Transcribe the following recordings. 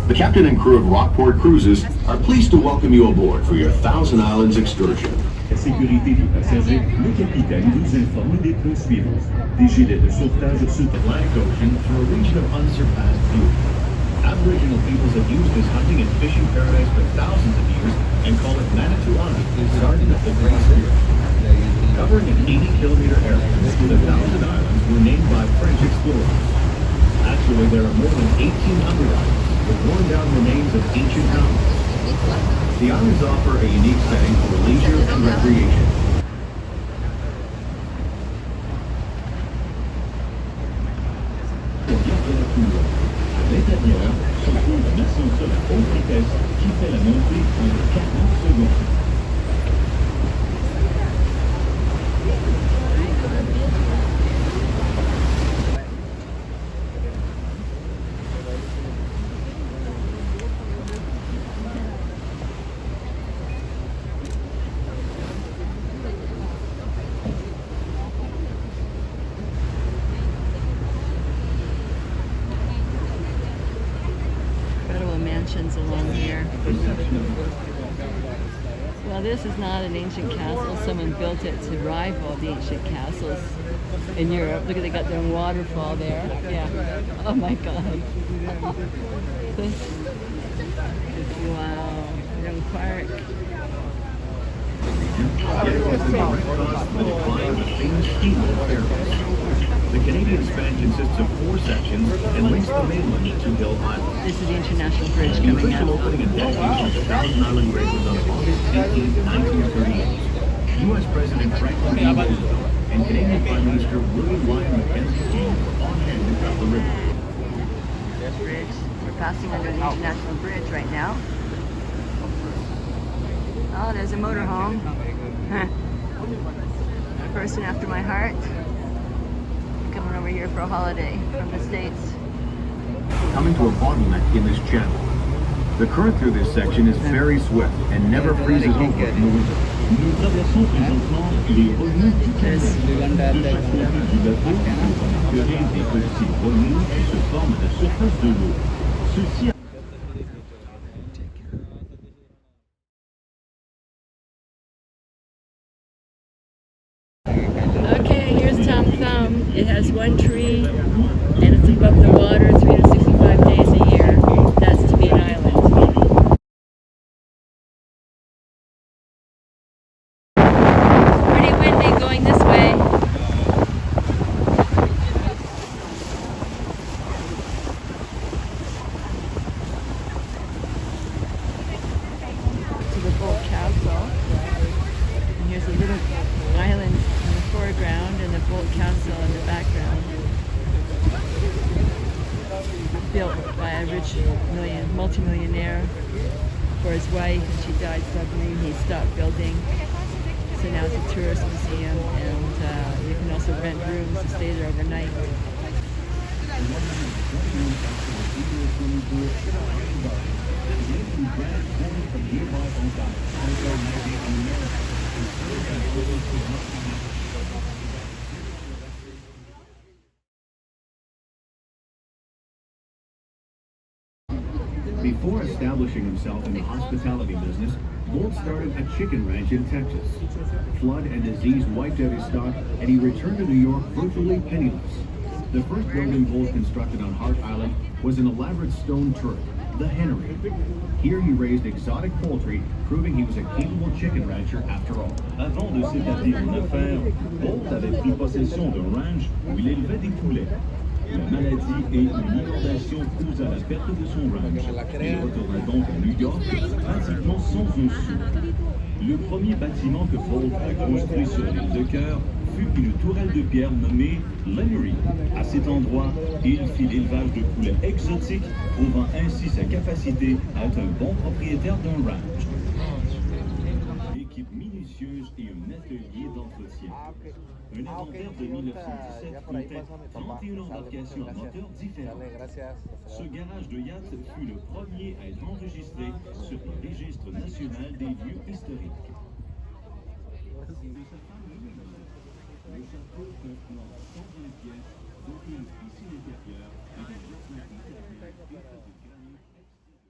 The captain and crew of Rockport Cruises are pleased to welcome you aboard for your Thousand Islands excursion. Sécurité des passagers, le capitaine vous informe des points suivants. Des gilets de sauvetage sur Atlantic Ocean through a region of unsurpassed beauty. Aboriginal peoples have used this hunting and fishing paradise for thousands of years and call it Manitou Island, Garden of the Great Spirit. Covering an 80-kilometer area, the Thousand Islands were named by French explorers. Actually, there are more than 1,800 islands with worn-down remains of ancient mountains. The islands offer a unique setting for leisure and recreation. À l'intérieur, se trouve un ascenseur à haute vitesse qui fait la montée en 40 secondes. Along here. Well, this is not an ancient castle. Someone built it to rival the ancient castles in Europe. Look at, they got their waterfall there. Yeah. Oh my God. Wow. Young Park. The Canadian span consists of 4 sections and links the mainland to Hill Island. This is the International Bridge The coming official up. opening and dedication of the Thousand Island Bridge was on August 18, 1938. U.S. President Franklin D. Roosevelt and Canadian Prime Minister William Lyon Mackenzie's team were on hand to cut the river. Bridge. We're passing under the International Bridge right now. Oh, there's a motorhome. A person after my heart. Coming over here for a holiday from the States. Coming to a bottleneck in this channel. The current through this section is very swift and never freezes over in the winter. Nous traversons présentement les remues du canal. De chaque côté du bateau, vous remarquerez des petits remues qui se forment à la surface de l'eau. Ceci Okay, here's Tom Thumb. It has one tree and it's above the water 365 days a year. That's to be an island. Pretty windy going this way. To the Boldt Castle. And here's a little island in the foreground and the Boldt Castle in the background. Built by a rich multi-millionaire for his wife, and she died suddenly. He stopped building. So now it's a tourist museum, and you can also rent rooms to stay there overnight. Before establishing himself in the hospitality business, Boldt started a chicken ranch in Texas. Flood and disease wiped out his stock, and he returned to New York virtually penniless. The first building Boldt constructed on Hart Island was an elaborate stone turret, the hennery. Here he raised exotic poultry, proving he was a capable chicken rancher after all. Avant de s'établir en affaires, Boldt avait pris possession d'un ranch où il élevait des poulets. La maladie et une inondation causa la perte de son ranch. Il retourna donc à New York, pratiquement sans un sou. Le premier bâtiment que Boldt a construit sur l'île de Cœur fut une tourelle de pierre nommée l'Hennery. À cet endroit, il fit l'élevage de poulets exotiques, prouvant ainsi sa capacité à être un bon propriétaire d'un ranch. Équipe minutieuse et un atelier d'entretien. Un inventaire de 1917 comptait 31 embarcations à moteur différents. Ce garage de yacht fut le premier à être enregistré sur le registre national des lieux historiques. Le château comprend 120 pièces, dont une piscine intérieure et des jardins intérieurs faits de granit extérieur.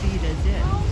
see it as it.